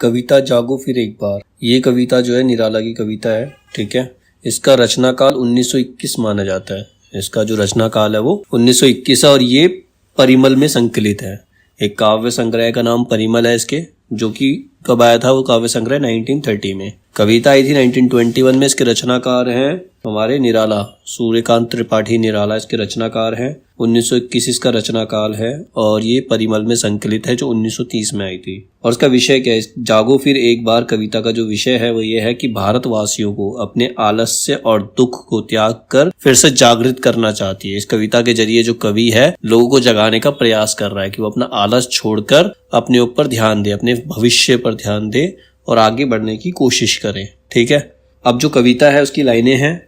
कविता जागो फिर एक बार। ये कविता जो है निराला की कविता है, ठीक है। इसका रचना काल 1921 माना जाता है। इसका जो रचना काल है वो 1921 है और ये परिमल में संकलित है। एक काव्य संग्रह का नाम परिमल है इसके, जो कि कब आया था वो काव्य संग्रह 1930 में। कविता आई थी 1921 में। इसके रचनाकार हैं हमारे निराला, सूर्यकांत त्रिपाठी निराला इसके रचनाकार हैं। 1921 इसका रचना काल है और ये परिमल में संकलित है जो 1930 में आई थी। और इसका विषय क्या है? जागो फिर एक बार कविता का जो विषय है वो ये है कि भारतवासियों को अपने आलस्य और दुख को त्याग कर फिर से जागृत करना चाहती है। इस कविता के जरिए जो कवि है लोगों को जगाने का प्रयास कर रहा है कि वो अपना आलस छोड़कर अपने ऊपर ध्यान दे, अपने भविष्य पर ध्यान दे और आगे बढ़ने की कोशिश करें, ठीक है। अब जो कविता है उसकी लाइनें हैं।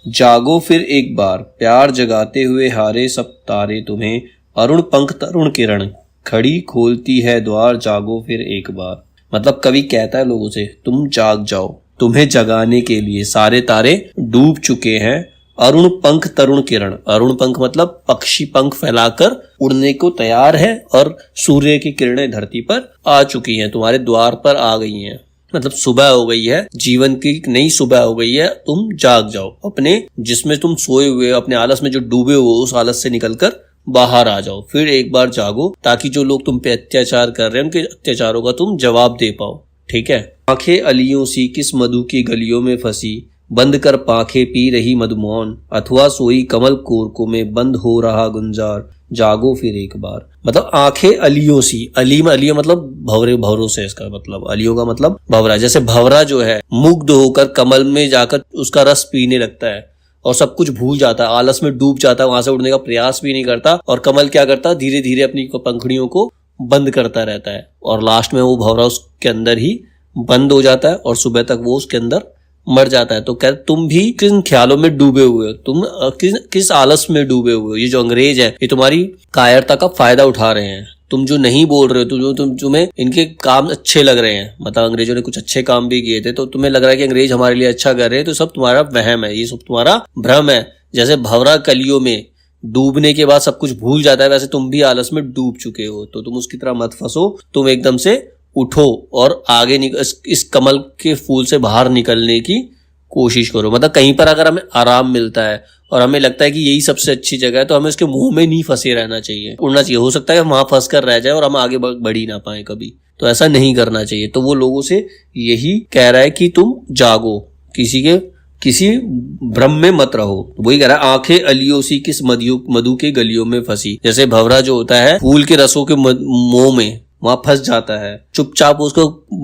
जागो फिर एक बार, प्यार जगाते हुए हारे सब तारे तुम्हें, अरुण पंख तरुण किरण, खड़ी खोलती है द्वार, जागो फिर एक बार। मतलब कवि कहता है लोगों से तुम जाग जाओ, तुम्हें जगाने के लिए सारे तारे डूब चुके हैं। अरुण पंख तरुण किरण, अरुण पंख मतलब पक्षी पंख फैलाकर उड़ने को तैयार है और सूर्य की किरणें धरती पर आ चुकी हैं, तुम्हारे द्वार पर आ गई हैं। मतलब सुबह हो गई है, जीवन की नई सुबह हो गई है। तुम जाग जाओ, अपने जिसमें तुम सोए हुए अपने आलस में जो डूबे हो उस आलस से निकलकर बाहर आ जाओ। फिर एक बार जागो ताकि जो लोग तुम पे अत्याचार कर रहे हैं उनके अत्याचारों का तुम जवाब दे पाओ, ठीक है। आंखें अलियों सी किस मधु की गलियों में फंसी, बंद कर पांखें पी रही मधुमौन, अथवा सोई कमल कोरकों में बंद हो रहा गुंजार, जागो फिर एक बार। मतलब आंखें अलियों सी, अलियों मतलब भवरे, भवरों से इसका मतलब, अलियों का मतलब भवरा। जैसे भवरा जो है मुग्ध होकर कमल में जाकर उसका रस पीने लगता है और सब कुछ भूल जाता है, आलस में डूब जाता है, वहां से उड़ने का प्रयास भी नहीं करता। और कमल क्या करता है, धीरे धीरे अपनी पंखुड़ियों को बंद करता रहता है और लास्ट में वो भवरा उसके अंदर ही बंद हो जाता है और सुबह तक वो उसके अंदर मर जाता है। तो क्या तुम भी किन ख्यालों में डूबे हुए हो, तुम किस आलस में डूबे हुए हो। ये जो अंग्रेज है ये तुम्हारी कायरता का फायदा उठा रहे हैं। तुम जो नहीं बोल रहे हो, तुम्हें इनके काम अच्छे लग रहे हैं, मतलब अंग्रेजों ने कुछ अच्छे काम भी किए थे तो तुम्हें लग रहा है कि अंग्रेज हमारे लिए अच्छा कर रहे हैं, तो सब तुम्हारा वहम है, ये सब तुम्हारा भ्रम है। जैसे भवरा कलियों में डूबने के बाद सब कुछ भूल जाता है, वैसे तुम भी आलस में डूब चुके हो, तो तुम उसकी तरह मत फंसो। तुम एकदम से उठो और आगे इस कमल के फूल से बाहर निकलने की कोशिश करो। मतलब कहीं पर अगर हमें आराम मिलता है और हमें लगता है कि यही सबसे अच्छी जगह है तो हमें उसके मुंह में नहीं फंसे रहना चाहिए, उड़ना चाहिए। हो सकता है हम वहां फंस कर रह जाए और हम आगे बढ़ ही ना पाए कभी, तो ऐसा नहीं करना चाहिए। तो वो लोगों से यही कह रहा है कि तुम जागो, किसी भ्रम में मत रहो। वही कह रहा है आंखें अलियों सी किस मधु के गलियों में फंसी। जैसे भवरा जो होता है फूल के रसों के मोह में वहां फंस जाता है, चुपचाप उसको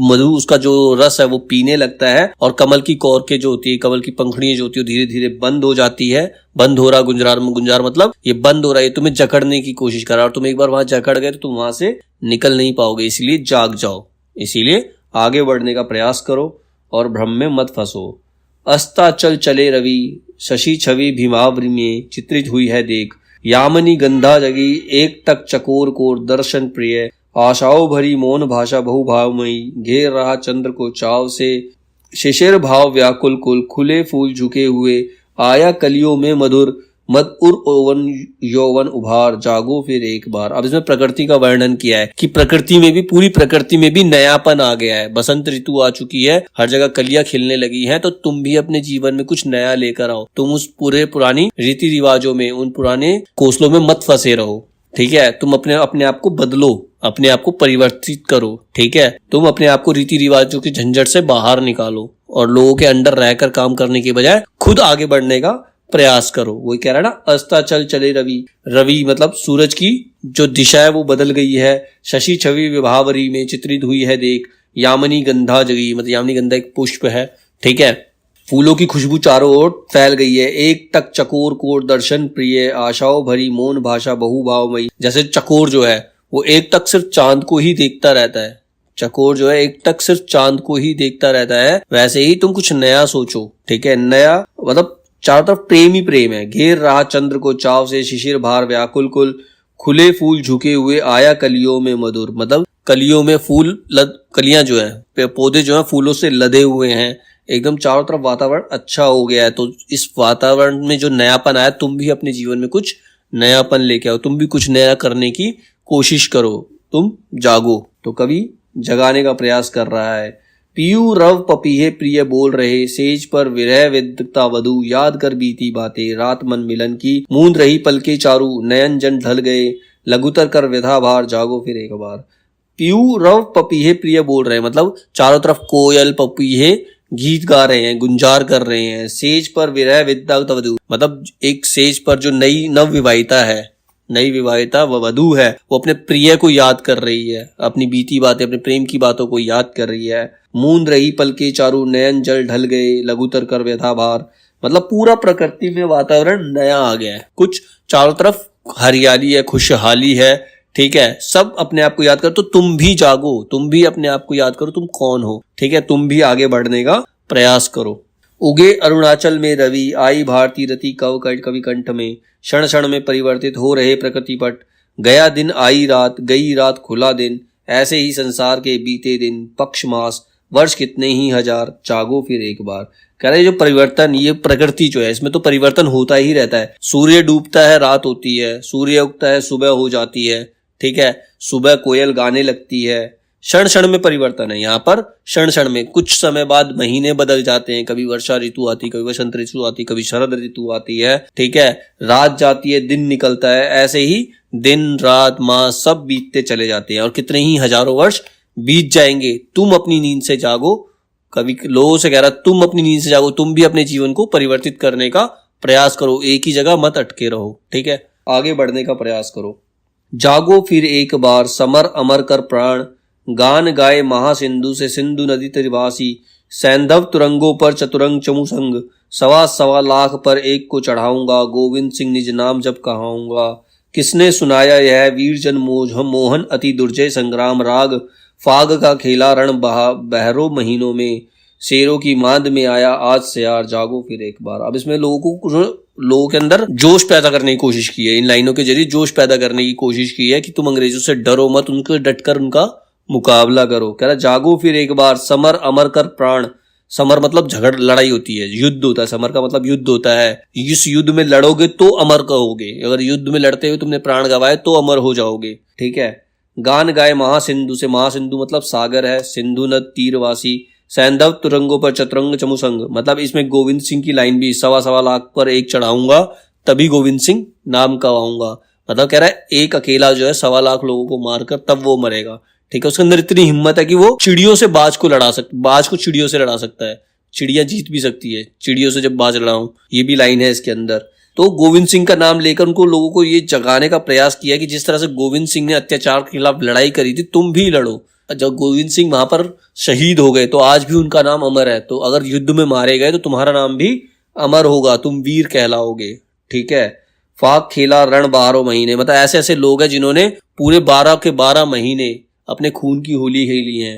मधु, उसका जो रस है वो पीने लगता है और कमल की कौरकें जो होती है, कमल की पंखुड़ियां जो होती है धीरे धीरे बंद हो जाती है। बंद हो रहा गुंजार मतलब ये बंद हो रहा है, तुम्हें जकड़ने की कोशिश कर रहा है और तुम एक बार वहां जकड़ गए तो तुम वहां से निकल नहीं पाओगे। इसलिए जाग जाओ, इसीलिए आगे बढ़ने का प्रयास करो और भ्रम में मत फंसो। अस्ताचल चले रवि, शशि छवि भीमावरी में चित्रित हुई है देख, यामिनी गंधा जगी एक टक चकोर कोर दर्शन प्रिय, आशाओं भरी मौन भाषा बहुभावमयी, घेर रहा चंद्र को चाव से, शिशिर भाव व्याकुल कुल, खुले फूल झुके हुए, आया कलियों में मधुर मद उर ओवन यौवन उभार, जागो फिर एक बार। अब इसमें प्रकृति का वर्णन किया है कि प्रकृति में भी, पूरी प्रकृति में भी नयापन आ गया है, बसंत ऋतु आ चुकी है, हर जगह कलियां खिलने लगी हैं। तो तुम भी अपने जीवन में कुछ नया लेकर आओ, तुम उस पूरे पुरानी रीति रिवाजों में, उन पुराने कोसलों में मत फंसे रहो, ठीक है। तुम अपने आप को बदलो, अपने आप को परिवर्तित करो, ठीक है। तुम अपने आप को रीति रिवाजों की झंझट से बाहर निकालो और लोगों के अंडर रहकर काम करने के बजाय खुद आगे बढ़ने का प्रयास करो। वही कह रहा है ना, अस्ताचल चले रवि, रवि मतलब सूरज की जो दिशा है वो बदल गई है। शशि छवि विभावरी में चित्रित हुई है देख, यामिनी गंधा जगी, मतलब यामिनी गंधा एक पुष्प है, ठीक है। फूलों की खुशबू चारों ओर फैल गई है। एक टक चकोर कोर दर्शन प्रिय, आशाओं भरी मौन भाषा बहुभावमयी। जैसे चकोर जो है वो एक टक सिर्फ चांद को ही देखता रहता है, चकोर जो है एक टक सिर्फ चांद को ही देखता रहता है, वैसे ही तुम कुछ नया सोचो, ठीक है। नया मतलब चारों तरफ प्रेम ही प्रेम है। घेर रहा चंद्र को चाव से, शिशिर भार व्याकुल कुल, खुले फूल झुके हुए, आया कलियों में मधुर, मतलब कलियों में फूल कलियां जो है, पौधे जो है फूलों से लदे हुए हैं, एकदम चारों तरफ वातावरण अच्छा हो गया है। तो इस वातावरण में जो नयापन आया, तुम भी अपने जीवन में कुछ नयापन लेके आओ, तुम भी कुछ नया करने की कोशिश करो, तुम जागो। तो कवि जगाने का प्रयास कर रहा है। पीयू रव पपीहे प्रिय बोल रहे, सेज पर विरह विदग्धता वधु, याद कर बीती बातें, रात मन मिलन की, मूंद रही पलके चारू, नयन जन ढल गए, लघुतर कर व्यथा भार, जागो फिर एक बार। पीयू रव पपीहे प्रिय बोल रहे हैं, मतलब चारों तरफ कोयल पपीहे गीत गा रहे हैं, गुंजार कर रहे हैं। सेज पर विरह विदग्धता वधु, मतलब एक सेज पर जो नई नव विवाहिता है, नई विवाहिता व वधू है, वो अपने प्रिय को याद कर रही है, अपनी बीती बातें, अपने प्रेम की बातों को याद कर रही है। मूंद रही पलके चारू, नयन जल ढल गए, लघुतर कर व्यथा भार, मतलब पूरा प्रकृति में वातावरण नया आ गया है, कुछ चारों तरफ हरियाली है, खुशहाली है, ठीक है। सब अपने आप को याद करो, तो तुम भी जागो, तुम भी अपने आप को याद करो, तुम कौन हो, ठीक है। तुम भी आगे बढ़ने का प्रयास करो। उगे अरुणाचल में रवि, आई भारती रति कवि कंठ में, क्षण क्षण में परिवर्तित हो रहे प्रकृति पट, गया दिन आई रात, गई रात खुला दिन, ऐसे ही संसार के बीते दिन, पक्ष मास वर्ष कितने ही हजार, जागो फिर एक बार। कह रहे जो परिवर्तन, ये प्रकृति जो है इसमें तो परिवर्तन होता ही रहता है। सूर्य डूबता है रात होती है, सूर्य उगता है सुबह हो जाती है, ठीक है। सुबह कोयल गाने लगती है, क्षण क्षण में परिवर्तन है यहाँ पर। क्षण क्षण में, कुछ समय बाद महीने बदल जाते हैं, कभी वर्षा ऋतु आती, कभी वसंत ऋतु आती, कभी शरद ऋतु आती है, ठीक है। रात जाती है, दिन निकलता है, ऐसे ही दिन रात मास सब बीतते चले जाते हैं और कितने ही हजारों वर्ष बीत जाएंगे। तुम अपनी नींद से जागो, कभी लोगों से कह रहा तुम अपनी नींद से जागो, तुम भी अपने जीवन को परिवर्तित करने का प्रयास करो, एक ही जगह मत अटके रहो, ठीक है। आगे बढ़ने का प्रयास करो। जागो फिर एक बार, समर अमर कर प्राण, गान गाए महासिंधु से सिंधु नदी त्रिवासी, सैंधव तुरंगों पर चतुरंग चमु संग, सवा सवा लाख पर एक को चढ़ाऊंगा, गोविंद सिंह निज नाम जब कहाऊंगा। किसने सुनाया यह वीर जन मोहन अति दुर्जय संग्राम राग, फाग का खेला रण बहरों महीनों में, शेरों की मांद में आया आज से यार, जागो फिर एक बार। अब इसमें लोगों के अंदर जोश पैदा करने की कोशिश की है, इन लाइनों के जरिए जोश पैदा करने की कोशिश की है कि तुम अंग्रेजों से डरो मत, उनको डटकर उनका मुकाबला करो। कह रहा जागो फिर एक बार, समर अमर कर प्राण। समर मतलब झगड़ लड़ाई होती है, युद्ध होता है, समर का मतलब युद्ध होता है। इस युद्ध में लड़ोगे तो अमर कहोगे, अगर युद्ध में लड़ते हुए तुमने प्राण गंवाए तो अमर हो जाओगे, ठीक है। गान गाए महासिंधु से, महासिंधु मतलब सागर है, सिंधु नद तीरवासी, सैंधव तुरंगों पर चतुरंग चमुसंग, मतलब इसमें गोविंद सिंह की लाइन भी, सवा सवा लाख पर एक चढ़ाऊंगा तभी गोविंद सिंह नाम कहवाऊंगा। मतलब कह रहा है एक अकेला जो है 1.25 लाख लोगों को मारकर तब वो मरेगा, ठीक है। उसके अंदर इतनी हिम्मत है कि वो चिड़ियों से बाज को लड़ा सकता, बाज को चिड़ियों से लड़ा सकता है, चिड़िया जीत भी सकती है चिड़ियों से जब बाज लड़ाऊं, ये भी लाइन है इसके अंदर। तो गोविंद सिंह का नाम लेकर उनको लोगों को ये जगाने का प्रयास किया कि जिस तरह से गोविंद सिंह ने अत्याचार के खिलाफ लड़ाई करी थी, तुम भी लड़ो। जब गोविंद सिंह वहां पर शहीद हो गए तो आज भी उनका नाम अमर है, तो अगर युद्ध में मारे गए तो तुम्हारा नाम भी अमर होगा, तुम वीर कहलाओगे, ठीक है। फाक खेला रण 12 महीने, मतलब ऐसे ऐसे लोग हैं जिन्होंने पूरे 12 के 12 महीने अपने खून की होली खेली है।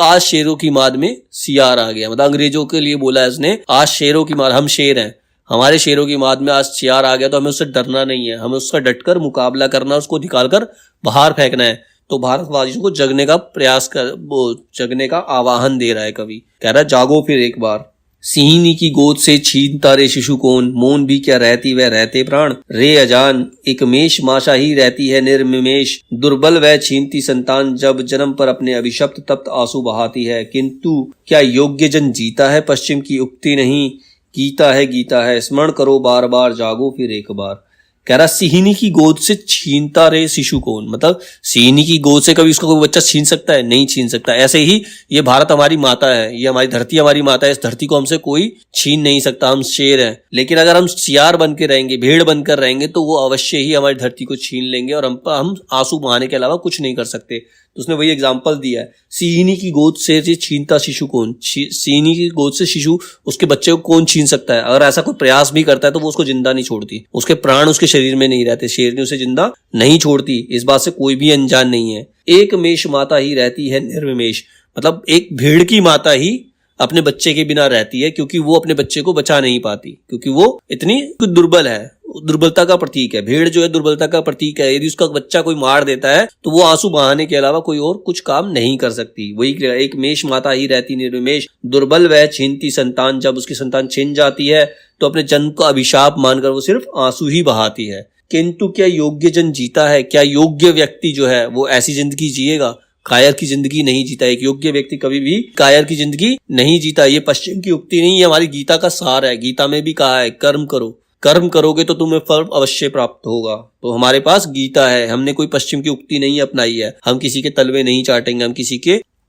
आज शेरों की माद में सियार आ गया, मतलब अंग्रेजों के लिए बोला है इसने, आज शेरों की माद, हम शेर हैं, हमारे शेरों की माद में आज सियार आ गया, तो हमें उससे डरना नहीं है, हमें उसका डटकर मुकाबला करना, उसको निकालकर बाहर फेंकना है। तो भारतवासियों को जगने का प्रयास कर, वो जगने का आवाहन दे रहा है कवि, कह रहा है जागो फिर एक बार। सिंहिनी की गोद से छीनता रे शिशु कौन, मौन भी क्या रहती वह रहते प्राण, रे अजान एक मेष माशा ही रहती है निर्मिमेश, दुर्बल वह छीनती संतान जब जन्म पर अपने अभिशप्त तप्त आंसू बहाती है। किंतु क्या योग्य जन जीता है, पश्चिम की उक्ति नहीं, गीता है स्मरण करो बार बार, जागो फिर एक बार। कह रहा सिंहिनी की गोद से छीनता रे शिशु कौन, मतलब सिंहिनी की गोद से कभी उसका कोई बच्चा छीन सकता है, नहीं छीन सकता। ऐसे ही ये भारत हमारी माता है, ये हमारी धरती हमारी माता है, इस धरती को हमसे कोई छीन नहीं सकता, हम शेर हैं। लेकिन अगर हम सियार बन के रहेंगे, भेड़ बनकर रहेंगे, तो वो अवश्य ही हमारी धरती को छीन लेंगे और हम आंसू बहाने के अलावा कुछ नहीं कर सकते। तो उसने वही एग्जाम्पल दिया है, सिंहिनी की गोद से छीनता शिशु कौन, सिंहिनी की गोद से शिशु उसके बच्चे को कौन छीन सकता है। अगर ऐसा कोई प्रयास भी करता है तो वो उसको जिंदा नहीं छोड़ती, उसके प्राण उसके शरीर में नहीं रहते, शेरनी उसे जिंदा नहीं छोड़ती, इस बात से कोई भी अनजान नहीं है। एक मेष माता ही रहती है निर्विमेश, मतलब एक भेड़ की माता ही अपने बच्चे के बिना रहती है, क्योंकि वो अपने बच्चे को बचा नहीं पाती, क्योंकि वो इतनी दुर्बल है, दुर्बलता का प्रतीक है। भेड़ जो है दुर्बलता का प्रतीक है, यदि उसका बच्चा कोई मार देता है तो वो आंसू बहाने के अलावा कोई और कुछ काम नहीं कर सकती। वही एक मेष माता ही रहती निर्विमेश, दुर्बल वह छीनती संतान जब उसकी संतान छिन जाती है तो अपने जन्म का अभिशाप मानकर वो सिर्फ आंसू ही बहाती है। किंतु क्या योग्य जन जीता है, क्या योग्य व्यक्ति जो है वो ऐसी जिंदगी जिएगा। कायर की जिंदगी नहीं जीता। एक योग्य व्यक्ति कभी भी कायर की जिंदगी नहीं जीता। ये पश्चिम की उक्ति नहीं है, हमारी गीता का सार है। गीता में भी कहा है कर्म करो, कर्म करोगे तो तुम्हें फल अवश्य प्राप्त होगा। तो हमारे पास गीता है, हमने कोई पश्चिम की उक्ति नहीं अपनाई है। हम किसी के तलवे नहीं चाटेंगे, हम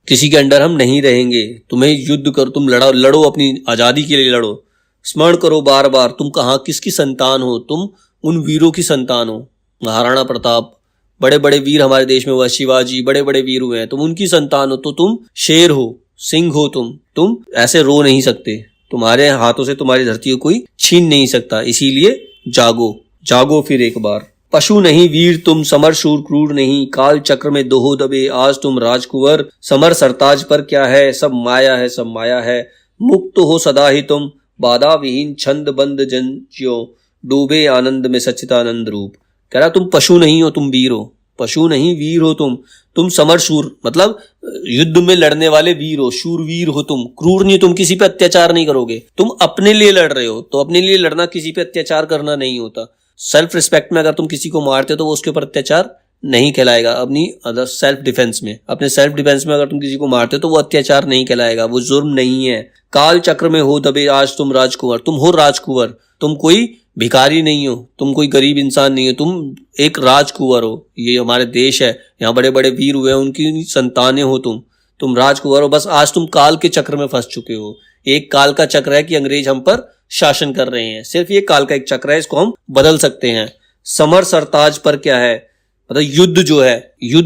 किसी के अंडर हम नहीं रहेंगे। तुम्हें युद्ध करो, तुम लड़ो, अपनी आजादी के लिए लड़ो। स्मरण करो बार बार तुम कहाँ किसकी संतान हो। तुम उन वीरों की संतान हो। महाराणा प्रताप, बड़े बड़े वीर हमारे देश में हुआ, शिवाजी, बड़े बड़े वीर हुए हैं। तुम उनकी संतान हो, तो तुम शेर हो, सिंह हो। तुम ऐसे रो नहीं सकते। तुम्हारे हाथों से तुम्हारी धरती को कोई छीन नहीं सकता। इसीलिए जागो फिर एक बार। पशु नहीं वीर तुम, समर शूर क्रूर नहीं, काल चक्र में दोहो दबे आज तुम राजकुंवर। समर सरताज पर क्या है, सब माया है, सब माया है। मुक्त हो सदा ही तुम, बाधा विहीन छंद बंद जन ज्यों, डूबे आनंद में सच्चिदानंद रूप। कह रहा तुम पशु नहीं हो, तुम वीर हो। पशु नहीं वीर हो तुम समर शूर, मतलब युद्ध में लड़ने वाले वीर हो, शूरवीर हो तुम, क्रूर नहीं। तुम किसी पे अत्याचार नहीं करोगे, तुम अपने लिए लड़ रहे हो। तो अपने लिए लड़ना किसी पे अत्याचार करना नहीं होता। सेल्फ रिस्पेक्ट में अगर तुम किसी को मारते हो तो वो उसके ऊपर अत्याचार नहीं कहलाएगा। अपनी अदर सेल्फ डिफेंस में, अपने सेल्फ डिफेंस में अगर तुम किसी को मारते हो तो वो अत्याचार नहीं कहलाएगा, वो जुर्म नहीं है। काल चक्र में हो दबे आज तुम राजकुंवर, तुम हो राजकुंवर, तुम कोई भिखारी नहीं हो, तुम कोई गरीब इंसान नहीं हो, तुम एक राजकुंवर हो। ये हमारे देश है, यहाँ बड़े बड़े वीर हुए हैं, उनकी संतानें हो तुम राजकुंवर हो। बस आज तुम काल के चक्र में फंस चुके हो। एक काल का चक्र है कि अंग्रेज हम पर शासन कर रहे हैं, सिर्फ ये काल का एक चक्र है, इसको हम बदल सकते हैं। समर सरताज पर क्या है, मतलब युद्ध जो है,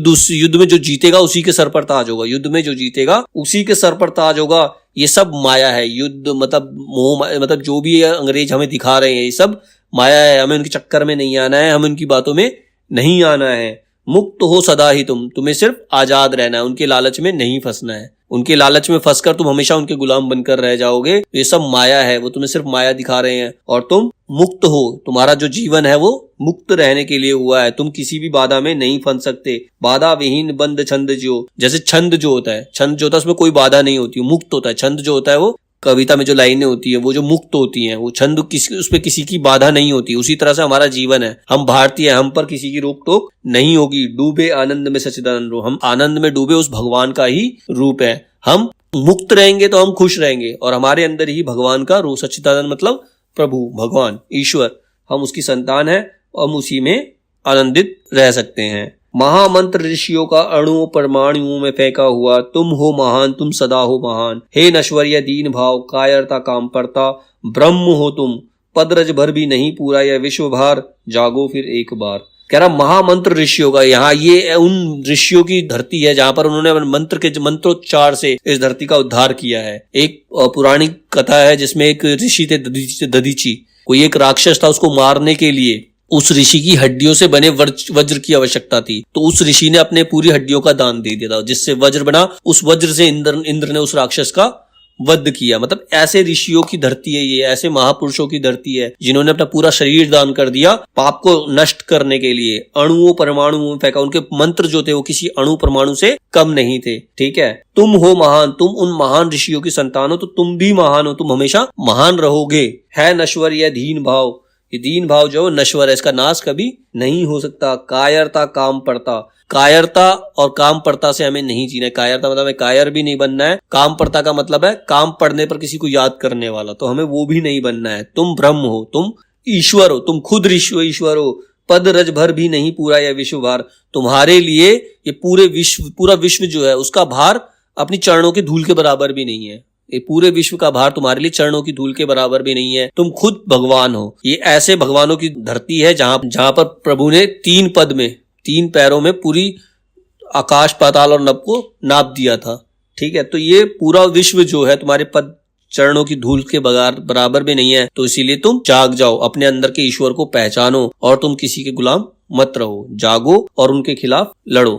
उस युद्ध में जो जीतेगा उसी के सर पर ताज होगा। युद्ध में जो जीतेगा उसी के सर पर ताज होगा। ये सब माया है। युद्ध मतलब मोह, मतलब जो भी अंग्रेज हमें दिखा रहे हैं ये सब माया है। हमें उनके चक्कर में नहीं आना है, हमें उनकी बातों में नहीं आना है। मुक्त हो सदा ही तुम, तुम्हें सिर्फ आजाद रहना है, उनके लालच में नहीं फंसना है। उनके लालच में फंसकर तुम हमेशा उनके गुलाम बनकर रह जाओगे। ये सब माया है, वो तुम्हें सिर्फ माया दिखा रहे हैं। और तुम मुक्त हो, तुम्हारा जो जीवन है वो मुक्त रहने के लिए हुआ है। तुम किसी भी बाधा में नहीं फंस सकते। बाधा विहीन बंद छंद जो, जैसे छंद जो होता है, उसमें कोई बाधा नहीं होती, मुक्त होता है। छंद जो होता है वो कविता में जो लाइनें होती है वो जो मुक्त होती हैं, वो छंद उस पे किसी की बाधा नहीं होती। उसी तरह से हमारा जीवन है, हम भारतीय, हम पर किसी की रोक टोक नहीं होगी। डूबे आनंद में सच्चिदानंद रूप, हम आनंद में डूबे उस भगवान का ही रूप है। हम मुक्त रहेंगे तो हम खुश रहेंगे, और हमारे अंदर ही भगवान का रूप, सच्चिदानंद मतलब प्रभु, भगवान, ईश्वर, हम उसकी संतान है और हम उसी में आनंदित रह सकते हैं। महामंत्र ऋषियों का अणु परमाणुओं में फेंका हुआ, तुम हो महान, तुम सदा हो महान। हे नश्वरिय दीन भाव, कायरता काम परता, ब्रह्म हो तुम, पदरज भर भी नहीं पूरा यह विश्व भार, जागो फिर एक बार। कह रहा महामंत्र ऋषियों का, यहाँ ये उन ऋषियों की धरती है जहां पर उन्होंने मंत्र के मंत्रोच्चार से इस धरती का उद्धार किया है। एक पौराणिक कथा है जिसमें एक ऋषि थे दधीची, कोई एक राक्षस था, उसको मारने के लिए उस ऋषि की हड्डियों से बने वज्र की आवश्यकता थी। तो उस ऋषि ने अपने पूरी हड्डियों का दान दे दिया था, जिससे वज्र बना। उस वज्र से इंद्र ने उस राक्षस का वध किया। मतलब ऐसे ऋषियों की धरती है ये, ऐसे महापुरुषों की धरती है जिन्होंने अपना पूरा शरीर दान कर दिया पाप को नष्ट करने के लिए। अणुओं परमाणुओं में फेंका, उनके मंत्र जो थे वो किसी अणु परमाणु से कम नहीं थे। ठीक है, तुम हो महान, तुम उन महान ऋषियों की संतान हो, तो तुम भी महान हो, तुम हमेशा महान रहोगे। है नश्वर यह दीन भाव, ये दीन भाव जो नश्वर है, इसका नाश कभी नहीं हो सकता। कायरता काम पड़ता, कायरता और काम पड़ता से हमें नहीं जीना है। कायरता मतलब हमें कायर भी नहीं बनना है, काम पड़ता का मतलब है काम पड़ने पर किसी को याद करने वाला, तो हमें वो भी नहीं बनना है। तुम ब्रह्म हो, तुम ईश्वर हो, तुम खुद ईश्वर हो। पद रज भर भी नहीं पूरा यह विश्व भार, तुम्हारे लिए ये पूरा विश्व जो है उसका भार अपनी चरणों के धूल के बराबर भी नहीं है। ये पूरे विश्व का भार तुम्हारे लिए चरणों की धूल के बराबर भी नहीं है। तुम खुद भगवान हो। ये ऐसे भगवानों की धरती है जहां पर प्रभु ने 3 पद में, 3 पैरों में पूरी आकाश पाताल और नभ को नाप दिया था। ठीक है, तो ये पूरा विश्व जो है तुम्हारे पद चरणों की धूल के बराबर भी नहीं है। तो इसीलिए तुम जाग जाओ, अपने अंदर के ईश्वर को पहचानो और तुम किसी के गुलाम मत रहो। जागो और उनके खिलाफ लड़ो।